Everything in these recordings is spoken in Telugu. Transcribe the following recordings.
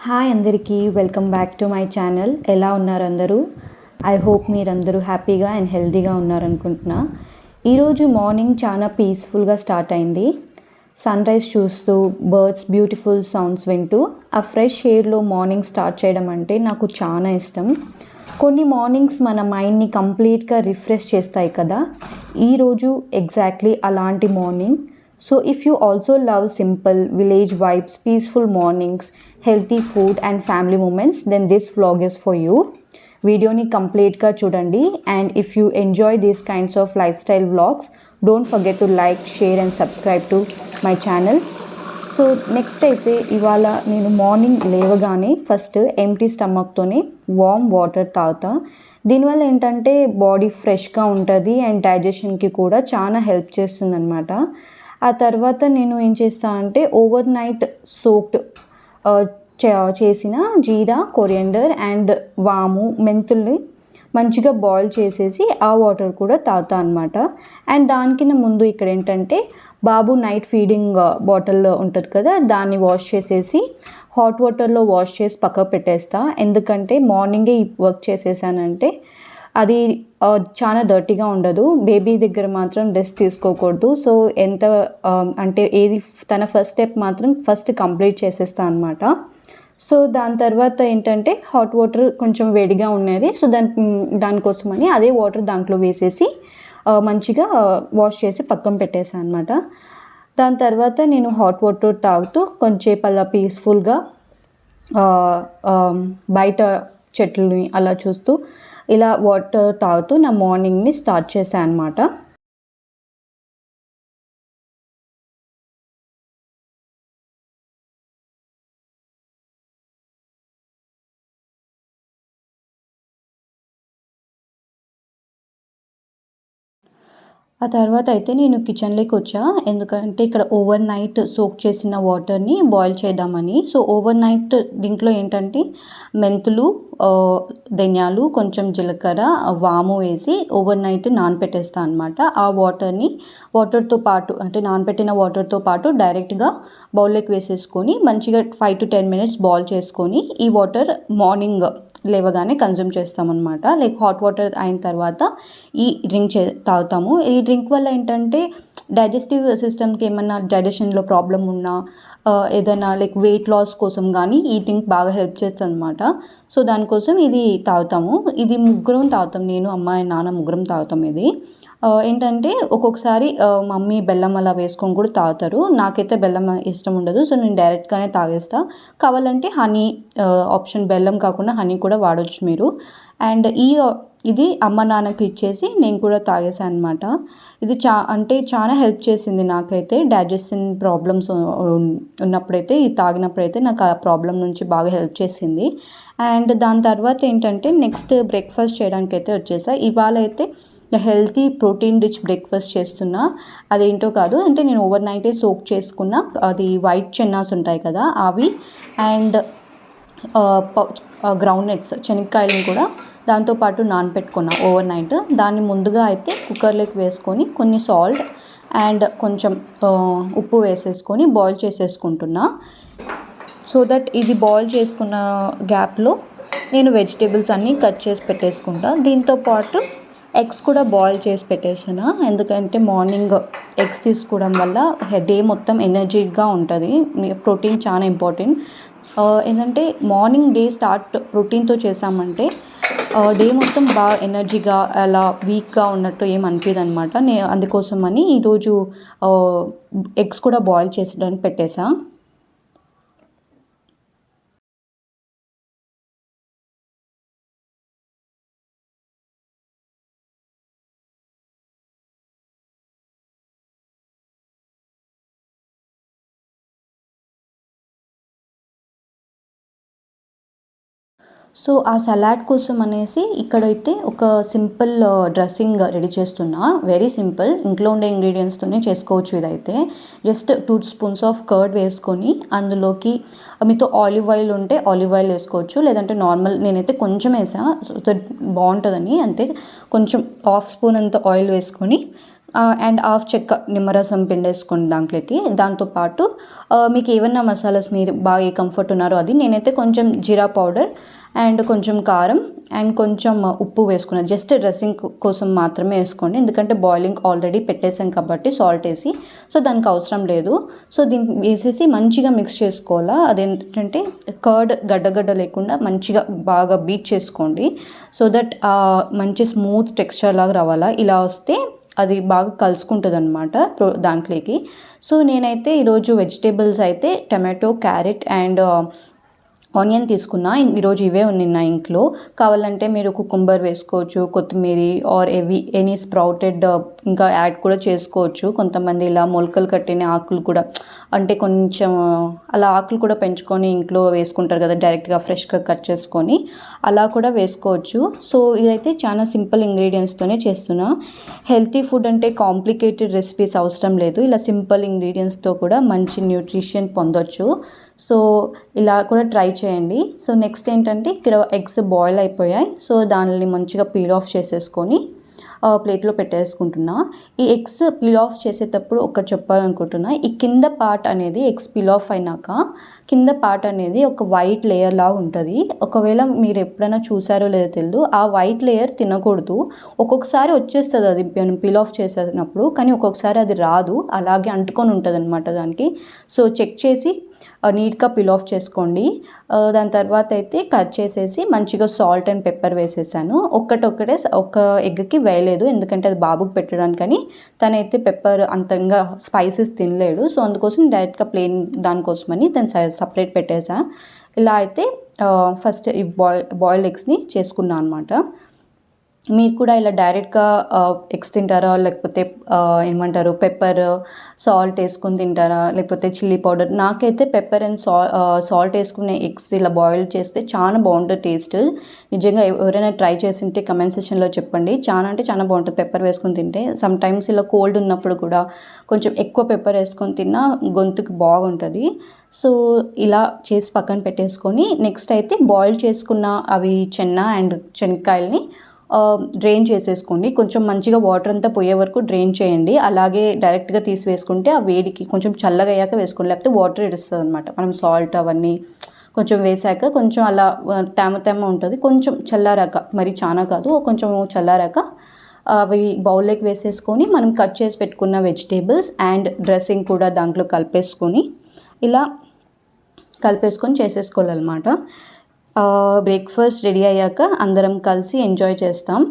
హాయ్ అందరికీ welcome back to my channel. ఎలా ఉన్నారు అందరూ? ఐ హోప్ మీరందరూ హ్యాపీగా అండ్ హెల్తీగా ఉన్నారనుకుంటున్నా. ఈరోజు మార్నింగ్ చాలా పీస్ఫుల్గా స్టార్ట్ అయింది. సన్ రైజ్ చూస్తూ బర్డ్స్ బ్యూటిఫుల్ సౌండ్స్ వింటూ ఆ ఫ్రెష్ ఎయిర్లో మార్నింగ్ స్టార్ట్ చేయడం అంటే నాకు చాలా ఇష్టం. కొన్ని మార్నింగ్స్ మన మైండ్ని కంప్లీట్గా రిఫ్రెష్ చేస్తాయి కదా. ఈరోజు ఎగ్జాక్ట్లీ అలాంటి morning. So if you also love simple village vibes, peaceful mornings, healthy food and family moments, then this vlog is for you. వీడియోని కంప్లీట్గా చూడండి. And if you enjoy these kinds of life style vlogs, don't forget to like, share and subscribe to my channel. So next అయితే ఇవాళ నేను మార్నింగ్ లేవగానే ఫస్ట్ ఎంప్టీ స్టమక్తోనే వార్మ్ వాటర్ తాగుతా. దీనివల్ల ఏంటంటే బాడీ ఫ్రెష్గా ఉంటుంది అండ్ డైజెషన్కి కూడా చాలా హెల్ప్ చేస్తుంది అనమాట. ఆ తర్వాత నేను ఏం చేస్తా అంటే ఓవర్ నైట్ సోక్డ్ చేసిన జీరా, కొరియండర్ అండ్ వాము, మెంతుల్ని మంచిగా బాయిల్ చేసేసి ఆ వాటర్ కూడా తాగుతా అనమాట. అండ్ దానికన్నా ముందు ఇక్కడ ఏంటంటే బాబు నైట్ ఫీడింగ్ బాటిల్ ఉంటుంది కదా, దాన్ని వాష్ చేసేసి హాట్ వాటర్లో వాష్ చేసి పక్కకు పెట్టేస్తా. ఎందుకంటే మార్నింగే వర్క్ చేసేసానంటే అది చాలా డర్టీగా ఉండదు. బేబీ దగ్గర మాత్రం రెస్ట్ తీసుకోకూడదు. సో ఎంత అంటే ఏది తన ఫస్ట్ స్టెప్ మాత్రం ఫస్ట్ కంప్లీట్ చేసేస్తా అనమాట. సో దాని తర్వాత ఏంటంటే హాట్ వాటర్ కొంచెం వేడిగా ఉన్నది. సో దానికోసమని అదే వాటర్ దాంట్లో వేసేసి మంచిగా వాష్ చేసి పక్కన పెట్టేసాను అనమాట. దాని తర్వాత నేను హాట్ వాటర్ తాగుతూ కొంచెంసేపు అలా పీస్ఫుల్గా బయట చెట్లని అలా చూస్తూ ఇలా వాటర్ తాగుతూ నా మార్నింగ్ని స్టార్ట్ చేశాను అనమాట. ఆ తర్వాత అయితే నేను కిచెన్లోకి వచ్చా. ఎందుకంటే ఇక్కడ ఓవర్ నైట్ సోక్ చేసిన వాటర్ని బాయిల్ చేద్దామని. సో ఓవర్ నైట్ దీంట్లో ఏంటంటే మెంతులు, ధనియాలు, కొంచెం జీలకర్ర, వాము వేసి ఓవర్ నైట్ నానపెట్టేస్తాను అనమాట. ఆ వాటర్తో పాటు అంటే నానపెట్టిన వాటర్తో పాటు డైరెక్ట్గా బౌల్లోకి వేసేసుకొని మంచిగా 5 to 10 minutes బాయిల్ చేసుకొని ఈ వాటర్ మార్నింగ్ లేవగానే కన్జ్యూమ్ చేస్తామన్నమాట. లైక్ హాట్ వాటర్ అయిన తర్వాత ఈ డ్రింక్ తాగుతాము. ఈ డ్రింక్ వల్ల ఏంటంటే డైజెస్టివ్ సిస్టమ్కి ఏమన్నా డైజెషన్లో ప్రాబ్లం ఉన్నా, ఏదైనా లైక్ వెయిట్ లాస్ కోసం కానీ ఈ డ్రింక్ బాగా హెల్ప్ చేస్తుంది అనమాట. సో దానికోసం ఇది తాగుతాము. ఇది ముగ్గురం తాగుతాం, నేను, అమ్మ, నాన్న ముగ్గురం తాగుతాం. ఇది ఏంటంటే ఒక్కొక్కసారి మమ్మీ బెల్లం అలా వేసుకొని కూడా తాగుతారు. నాకైతే బెల్లం ఇష్టం ఉండదు. సో నేను డైరెక్ట్గానే తాగేస్తా. కావాలంటే హనీ ఆప్షన్, బెల్లం కాకుండా హనీ కూడా వాడవచ్చు మీరు. అండ్ ఇది అమ్మ నాన్నకి ఇచ్చేసి నేను కూడా తాగేసాను అనమాట. ఇది అంటే చాలా హెల్ప్ చేసింది నాకైతే. డైజెషన్ ప్రాబ్లమ్స్ ఉన్నప్పుడైతే ఇది తాగినప్పుడైతే నాకు ఆ ప్రాబ్లం నుంచి బాగా హెల్ప్ చేసింది. అండ్ దాని తర్వాత ఏంటంటే నెక్స్ట్ బ్రేక్ఫాస్ట్ చేయడానికి అయితే వచ్చేసా. ఇవాళ అయితే హెల్తీ ప్రోటీన్ రిచ్ బ్రేక్ఫాస్ట్ చేస్తున్నా. అదేంటో కాదు అంటే నేను ఓవర్ నైటే సోక్ చేసుకున్న అది వైట్ చెన్నాస్ ఉంటాయి కదా అవి, అండ్ గ్రౌండ్ నట్స్, శనక్కాయలను కూడా దాంతోపాటు నానపెట్టుకున్నా ఓవర్ నైట్. దాన్ని ముందుగా అయితే కుక్కర్లోకి వేసుకొని కొన్ని సాల్ట్ అండ్ కొంచెం ఉప్పు వేసేసుకొని బాయిల్ చేసేసుకుంటున్నా. సో దట్ ఇది బాయిల్ చేసుకున్న గ్యాప్లో నేను వెజిటేబుల్స్ అన్నీ కట్ చేసి పెట్టేసుకుంటా. దీంతోపాటు ఎగ్స్ కూడా బాయిల్ చేసి పెట్టేసాను. ఎందుకంటే మార్నింగ్ ఎగ్స్ తీసుకోవడం వల్ల డే మొత్తం ఎనర్జీగా ఉంటుంది. ప్రోటీన్ చాలా ఇంపార్టెంట్. ఏంటంటే మార్నింగ్ డే స్టార్ట్ ప్రోటీన్తో చేసామంటే డే మొత్తం బాగా ఎనర్జీగా అలా వీక్గా ఉన్నట్టు ఏం అనిపించదు అనమాట. అందుకోసమని ఈరోజు ఎగ్స్ కూడా బాయిల్ చేసడానికి పెట్టేసా. సో ఆ సలాడ్ కోసం అనేసి ఇక్కడైతే ఒక సింపుల్ డ్రెస్సింగ్ రెడీ చేస్తున్నా. వెరీ సింపుల్, ఇంట్లో ఉండే ఇంగ్రీడియంట్స్తోనే చేసుకోవచ్చు. ఇదైతే జస్ట్ 2 spoons ఆఫ్ కర్డ్ వేసుకొని అందులోకి మీతో ఆలివ్ ఆయిల్ ఉంటే ఆలివ్ ఆయిల్ వేసుకోవచ్చు, లేదంటే నార్మల్, నేనైతే కొంచెం వేసా సో దట్ బాగుంటుందని. అంతే, కొంచెం ½ spoon అంత ఆయిల్ వేసుకొని అండ్ హాఫ్ చెక్క నిమ్మరసం పిండేసుకోండి దాంట్లోకి. దాంతోపాటు మీకు ఏమన్నా మసాలాస్ మీరు బాగా ఏ కంఫర్ట్ ఉన్నారో అది. నేనైతే కొంచెం జీరా పౌడర్ అండ్ కొంచెం కారం అండ్ కొంచెం ఉప్పు వేసుకున్నాను. జస్ట్ డ్రెస్సింగ్ కోసం మాత్రమే వేసుకోండి, ఎందుకంటే బాయిలింగ్ ఆల్రెడీ పెట్టేసాం కాబట్టి సాల్ట్ వేసి, సో దానికి అవసరం లేదు. సో దీన్ని వేసేసి మంచిగా మిక్స్ చేసుకోవాలా. అదేంటంటే కర్డ్ గడ్డగడ్డ లేకుండా మంచిగా బాగా బీట్ చేసుకోండి, సో దట్ మంచి స్మూత్ టెక్స్చర్ లాగా రావాలా. ఇలా వస్తే అది బాగా కలుసుకుంటుంది అనమాట దాంట్లోకి. సో నేనైతే ఈరోజు వెజిటేబుల్స్ అయితే టమాటో, క్యారెట్ అండ్ ఆనియన్ తీసుకున్నా. ఈరోజు ఇవే ఉన్నాయి నా ఇంట్లో. కావాలంటే మీరు కుకుంబర్ వేసుకోవచ్చు, కొత్తిమీర ఆర్ ఎనీ స్ప్రౌటెడ్ ఇంకా యాడ్ కూడా చేసుకోవచ్చు. కొంతమంది ఇలా మొలకలు కట్టిన ఆకులు కూడా, అంటే కొంచెం అలా ఆకులు కూడా పెంచుకొని ఇంట్లో వేసుకుంటారు కదా, డైరెక్ట్గా ఫ్రెష్గా కట్ చేసుకొని అలా కూడా వేసుకోవచ్చు. సో ఇదైతే చాలా సింపుల్ ఇంగ్రీడియంట్స్తోనే చేస్తున్నా. హెల్తీ ఫుడ్ అంటే కాంప్లికేటెడ్ రెసిపీస్ అవసరం లేదు, ఇలా సింపుల్ ఇంగ్రీడియంట్స్తో కూడా మంచి న్యూట్రిషన్ పొందొచ్చు. సో ఇలా కూడా ట్రై చేయండి. సో నెక్స్ట్ ఏంటంటే ఇక్కడ ఎగ్స్ బాయిల్ అయిపోయాయి. సో దానిని మంచిగా పీల్ ఆఫ్ చేసేసుకొని ప్లేట్లో పెట్టేసుకుంటున్నా. ఈ ఎగ్స్ పీల్ ఆఫ్ చేసేటప్పుడు ఒకటి చెప్పాలనుకుంటున్నా. ఈ కింద పార్ట్ అనేది ఎగ్స్ పీల్ ఆఫ్ అయినాక కింద పార్ట్ అనేది ఒక వైట్ లేయర్ లాగా ఉంటుంది. ఒకవేళ మీరు ఎప్పుడైనా చూసారో లేదో తెలియదు, ఆ వైట్ లేయర్ తినకూడదు. ఒక్కొక్కసారి వచ్చేస్తుంది అది పీల్ ఆఫ్ చేసేటప్పుడు, కానీ ఒక్కొక్కసారి అది రాదు, అలాగే అంటుకొని ఉంటుంది అనమాట దానికి. సో చెక్ చేసి నీట్గా పీల్ ఆఫ్ చేసుకోండి. దాని తర్వాత అయితే కట్ చేసేసి మంచిగా సాల్ట్ అండ్ పెప్పర్ వేసేసాను. ఒక్కటే ఒక ఎగ్కి వేయలేదు, ఎందుకంటే అది బాబుకి పెట్టడానికని. తనైతే పెప్పర్ అంతంగా స్పైసెస్ తినలేడు, సో అందుకోసం డైరెక్ట్గా ప్లెయిన్ దానికోసమని దాన్ని సపరేట్ పెట్టేసా. ఇలా అయితే ఫస్ట్ ఈ బాయిల్డ్ ఎగ్స్ని చేసుకున్నాను అనమాట. మీరు కూడా ఇలా డైరెక్ట్గా ఎగ్స్ తింటారా, లేకపోతే ఏమంటారు పెప్పర్ సాల్ట్ వేసుకొని తింటారా, లేకపోతే చిల్లీ పౌడర్? నాకైతే పెప్పర్ అండ్ సాల్ట్ వేసుకునే ఎగ్స్ ఇలా బాయిల్ చేస్తే చాలా బాగుంటుంది టేస్ట్. నిజంగా ఎవరైనా ట్రై చేసింటే కమెంట్ సెక్షన్లో చెప్పండి. చాలా అంటే చాలా బాగుంటుంది పెప్పర్ వేసుకొని తింటే. సమ్ టైమ్స్ ఇలా కోల్డ్ ఉన్నప్పుడు కూడా కొంచెం ఎక్కువ పెప్పర్ వేసుకొని తిన్నా గొంతుకి బాగుంటుంది. సో ఇలా చేసి పక్కన పెట్టేసుకొని నెక్స్ట్ అయితే బాయిల్ చేసుకున్న అవి చెన్న అండ్ శనక్కాయలని డ్రైన్ చేసేసుకోండి. కొంచెం మంచిగా వాటర్ అంతా పోయే వరకు డ్రైన్ చేయండి. అలాగే డైరెక్ట్గా తీసి వేసుకుంటే ఆ వేడికి కొంచెం చల్లగా అయ్యాక వేసుకోండి, లేకపోతే వాటర్ ఇడుస్తుంది అనమాట. మనం సాల్ట్ అవన్నీ కొంచెం వేసాక కొంచెం అలా తేమ ఉంటుంది. కొంచెం చల్లారాక, మరి చాలా కాదు, కొంచెం చల్లారాక అవి బౌల్లోకి వేసేసుకొని మనం కట్ చేసి పెట్టుకున్న వెజిటేబుల్స్ అండ్ డ్రెస్సింగ్ కూడా దాంట్లో కలిపేసుకొని ఇలా కలిపేసుకొని చేసేసుకోవాలన్నమాట. బ్రేక్ఫాస్ట్ రెడీ అయ్యాక అందరం కలిసి ఎంజాయ్ చేస్తాం.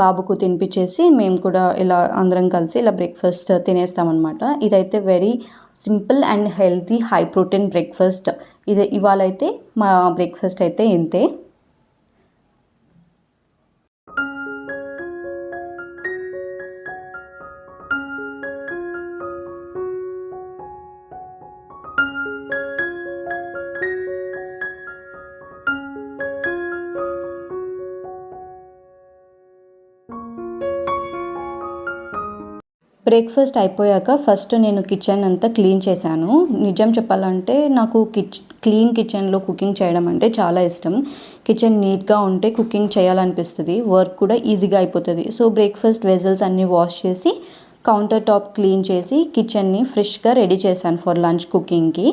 బాబుకు తినిపించేసి మేము కూడా ఇలా అందరం కలిసి ఇలా బ్రేక్ఫాస్ట్ తినేస్తాం అనమాట. ఇదైతే very simple and healthy high protein breakfast. ఇవాళ అయితే మా బ్రేక్ఫాస్ట్ అయితే ఇంతే. బ్రేక్ఫాస్ట్ అయిపోయాక ఫస్ట్ నేను కిచెన్ అంతా క్లీన్ చేశాను. నిజం చెప్పాలంటే నాకు క్లీన్ కిచెన్లో కుకింగ్ చేయడం అంటే చాలా ఇష్టం. కిచెన్ నీట్గా ఉంటే కుకింగ్ చేయాలనిపిస్తుంది, వర్క్ కూడా ఈజీగా అయిపోతుంది. సో బ్రేక్ఫాస్ట్ వెజల్స్ అన్నీ వాష్ చేసి కౌంటర్ టాప్ క్లీన్ చేసి కిచెన్ని ఫ్రెష్గా రెడీ చేశాను ఫర్ లంచ్ కుకింగ్కి.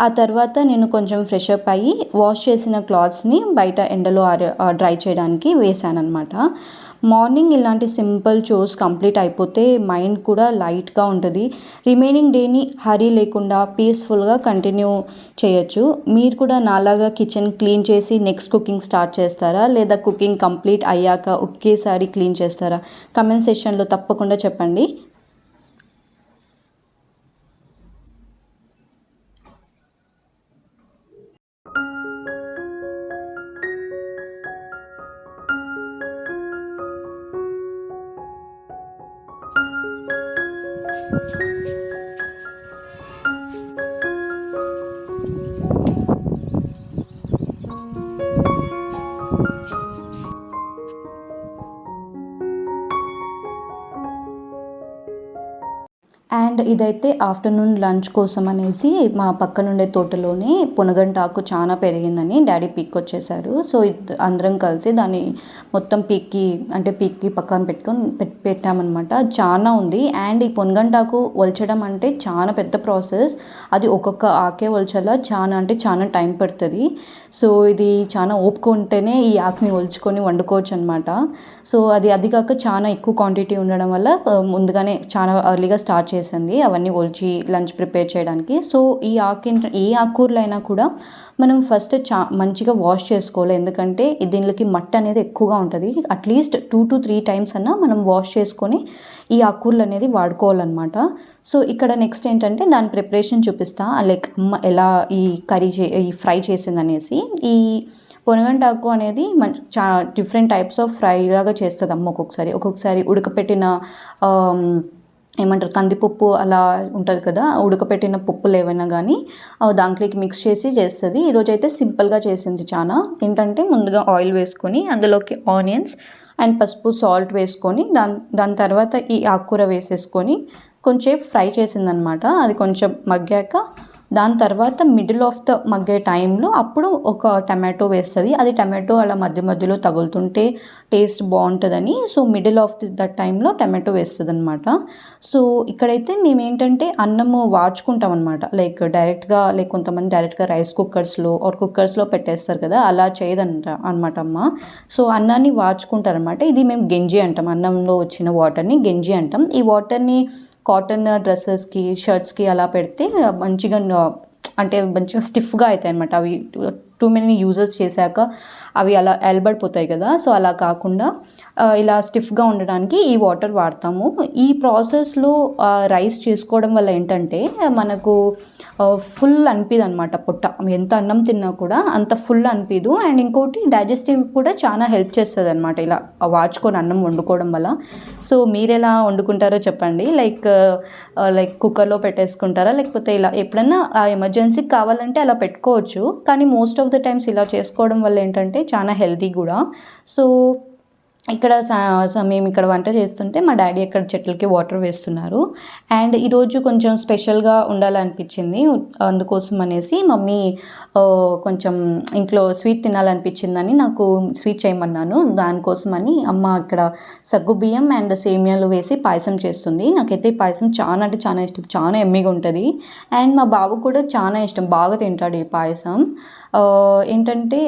ఆ తర్వాత నేను కొంచెం ఫ్రెష్ అప్ అయ్యి వాష్ చేసిన క్లాత్స్ని బయట ఎండలో డ్రై చేయడానికి వేసాను అనమాట. మార్నింగ్ ఇలాంటి సింపుల్ చోర్స్ కంప్లీట్ అయిపోతే మైండ్ కూడా లైట్గా ఉంటుంది. రిమైనింగ్ డేని హరీ లేకుండా పీస్ఫుల్గా కంటిన్యూ చేయొచ్చు. మీరు కూడా నాలాగా కిచెన్ క్లీన్ చేసి నెక్స్ట్ కుకింగ్ స్టార్ట్ చేస్తారా, లేదా కుకింగ్ కంప్లీట్ అయ్యాక ఒకేసారి క్లీన్ చేస్తారా? కమెంట్ సెక్షన్లో తప్పకుండా చెప్పండి. అండ్ అండ్ ఇదైతే ఆఫ్టర్నూన్ లంచ్ కోసం అనేసి మా పక్కనుండే తోటలోనే పొనగంటాకు చాలా పెరిగిందని డాడీ పీక్కొచ్చేసారు. సో అందరం కలిసి దాన్ని మొత్తం పీక్కి పక్కన పెట్టుకొని పెట్టామన్నమాట. చాలా ఉంది. అండ్ ఈ పొనగంటాకు ఒలచడం అంటే చాలా పెద్ద ప్రాసెస్. అది ఒక్కొక్క ఆకే ఒలచాల, చాలా టైం పడుతుంది. సో ఇది చాలా ఓపిక ఉంటేనే ఈ ఆకుని ఒలుచుకొని వండుకోవచ్చు అనమాట. సో అది కాక చాలా ఎక్కువ క్వాంటిటీ ఉండడం వల్ల ముందుగానే చాలా ఎర్లీగా స్టార్ట్ చేసింది అవన్నీ ఒలిచి లంచ్ ప్రిపేర్ చేయడానికి. సో ఈ ఏ ఆకుకూరలు అయినా కూడా మనం ఫస్ట్ మంచిగా వాష్ చేసుకోవాలి. ఎందుకంటే దీనికి మట్టి అనేది ఎక్కువగా ఉంటుంది. అట్లీస్ట్ 2 to 3 times అన్నా మనం వాష్ చేసుకొని ఈ ఆకుకూరలు అనేది వాడుకోవాలన్నమాట. సో ఇక్కడ నెక్స్ట్ ఏంటంటే దాని ప్రిపరేషన్ చూపిస్తా, లైక్ అమ్మ ఎలా ఈ ఈ ఫ్రై చేసిందనేసి. ఈ పొనగంటాకు అనేది డిఫరెంట్ టైప్స్ ఆఫ్ ఫ్రై లాగా చేస్తుంది అమ్మ. ఒక్కొక్కసారి ఉడకపెట్టిన ఏమంటారు కందిపప్పు అలా ఉంటుంది కదా, ఉడకపెట్టిన పప్పులు ఏవైనా కానీ దాంట్లోకి మిక్స్ చేసి చేస్తుంది. ఈరోజు అయితే సింపుల్గా చేసింది. ఏంటంటే ముందుగా ఆయిల్ వేసుకొని అందులోకి ఆనియన్స్ అండ్ పసుపు సాల్ట్ వేసుకొని దాని తర్వాత ఈ ఆకుకూర వేసేసుకొని కొంచెం ఫ్రై చేసిందనమాట. అది కొంచెం మగ్గాక దాని తర్వాత మిడిల్ ఆఫ్ ద మగ్గే టైంలో అప్పుడు ఒక టమాటో వేస్తుంది. అది టమాటో అలా మధ్యలో తగులుతుంటే టేస్ట్ బాగుంటుందని సో మిడిల్ ఆఫ్ ద టైంలో టమాటో వేస్తుంది అనమాట. సో ఇక్కడైతే మేము ఏంటంటే అన్నము వాచుకుంటాం అనమాట. లైక్ కొంతమంది డైరెక్ట్గా రైస్ కుక్కర్స్లో పెట్టేస్తారు కదా, అలా చేయదంట అనమాట అమ్మ. సో అన్నాన్ని వాచుకుంటారనమాట. ఇది మేము గెంజి అంటాం. అన్నంలో వచ్చిన వాటర్ని గెంజి అంటాం. ఈ వాటర్ని కాటన్ డ్రెస్సెస్కి షర్ట్స్కి అలా పెడితే మంచిగా స్టిఫ్గా అవుతాయి అనమాట. అవి టూ మెనీ యూజెస్ చేశాక అవి అలా ఎలబడిపోతాయి కదా. సో అలా కాకుండా ఇలా స్టిఫ్గా ఉండడానికి ఈ వాటర్ వాడతాము. ఈ ప్రాసెస్లో రైస్ చేసుకోవడం వల్ల ఏంటంటే మనకు ఫుల్ అనిపిదు అనమాట. పొట్ట ఎంత అన్నం తిన్నా కూడా అంత ఫుల్ అనిపిదు. అండ్ ఇంకోటి డైజెస్టివ్ కూడా చాలా హెల్ప్ చేస్తుంది అనమాట ఇలా వాచుకొని అన్నం వండుకోవడం వల్ల. సో మీరు ఎలా వండుకుంటారో చెప్పండి. లైక్ కుక్కర్లో పెట్టేసుకుంటారా, లేకపోతే ఇలా ఎప్పుడన్నా ఎమర్జెన్సీకి కావాలంటే అలా పెట్టుకోవచ్చు. కానీ మోస్ట్ ఆఫ్ ద టైమ్స్ ఇలా చేసుకోవడం వల్ల ఏంటంటే చాలా హెల్తీ కూడా. సో ఇక్కడ మేము ఇక్కడ వంట చేస్తుంటే మా డాడీ అక్కడ చెట్లకి వాటర్ వేస్తున్నారు. అండ్ ఈరోజు కొంచెం స్పెషల్గా ఉండాలనిపించింది. అందుకోసం అనేసి మమ్మీ కొంచెం ఇంట్లో స్వీట్ తినాలనిపించిందని నాకు స్వీట్ చేయమన్నాను. దానికోసమని అమ్మ ఇక్కడ సగ్గుబియ్యం అండ్ సేమియాలు వేసి పాయసం చేస్తుంది. నాకైతే పాయసం చాలా ఇష్టం, చాలా ఎమ్మిగా ఉంటుంది. అండ్ మా బాబు కూడా చాలా ఇష్టం, బాగా తింటాడు ఈ పాయసం. ఏంటంటే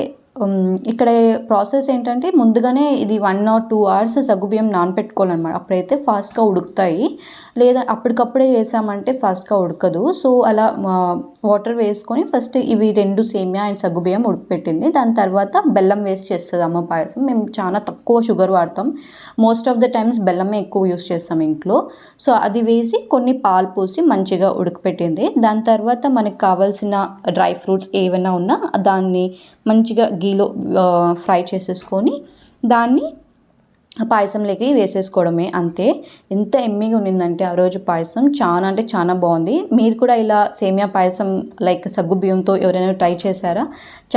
ఇక్కడ ప్రాసెస్ ఏంటంటే ముందుగానే ఇది 1 or 2 hours సగ్గుబియ్యం నానపెట్టుకోవాలన్నమాట. అప్పుడైతే ఫాస్ట్గా ఉడుకుతాయి. లేదా అప్పటికప్పుడే వేసామంటే ఫాస్ట్గా ఉడకదు. సో అలా వాటర్ వేసుకొని ఫస్ట్ ఇవి 2 సేమియా అండ్ సగ్గుబియ్యం ఉడకపెట్టింది. దాని తర్వాత బెల్లం వేసి చేస్తుంది అమ్మ పాయసం. మేము చాలా తక్కువ షుగర్ వాడతాం. మోస్ట్ ఆఫ్ ద టైమ్స్ బెల్లమే ఎక్కువ యూస్ చేస్తాం ఇంట్లో. సో అది వేసి కొన్ని పాలు పోసి మంచిగా ఉడకపెట్టింది. దాని తర్వాత మనకు కావాల్సిన డ్రై ఫ్రూట్స్ ఏమైనా ఉన్నా దాన్ని మంచిగా గీలో ఫ్రై చేసేసుకొని దాన్ని పాయసంలోకి వేసేసుకోవడమే, అంతే. ఎంత ఎమ్మిగా ఉన్నిందంటే ఆ రోజు పాయసం చాలా బాగుంది. మీరు కూడా ఇలా సేమియా పాయసం లైక్ సగ్గుబియ్యంతో ఎవరైనా ట్రై చేశారా?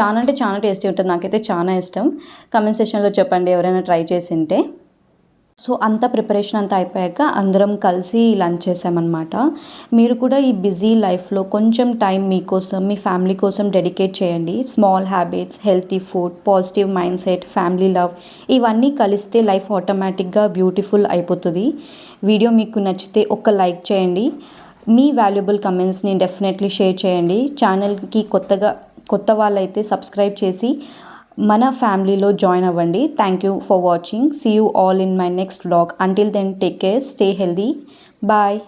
చాలా టేస్టీ ఉంటుంది. నాకైతే చాలా ఇష్టం. కామెంట్ సెక్షన్లో చెప్పండి ఎవరైనా ట్రై చేసింటే. సో అంతా ప్రిపరేషన్ అంతా అయిపోయాక అందరం కలిసి లంచ్ చేసామన్నమాట. మీరు కూడా ఈ బిజీ లైఫ్లో కొంచెం టైం మీకోసం, మీ ఫ్యామిలీ కోసం డెడికేట్ చేయండి. Small habits, healthy food, positive mind set, family love ఇవన్నీ కలిస్తే లైఫ్ ఆటోమేటిక్గా బ్యూటిఫుల్ అయిపోతుంది. వీడియో మీకు నచ్చితే ఒక లైక్ చేయండి. మీ వాల్యుబుల్ కమెంట్స్ని డెఫినెట్లీ షేర్ చేయండి. ఛానల్కి కొత్త వాళ్ళైతే సబ్స్క్రైబ్ చేసి మన ఫ్యామిలీలో జాయిన్ అవ్వండి. Thank you for watching. See you all in my next vlog. Until then take care, stay healthy, bye.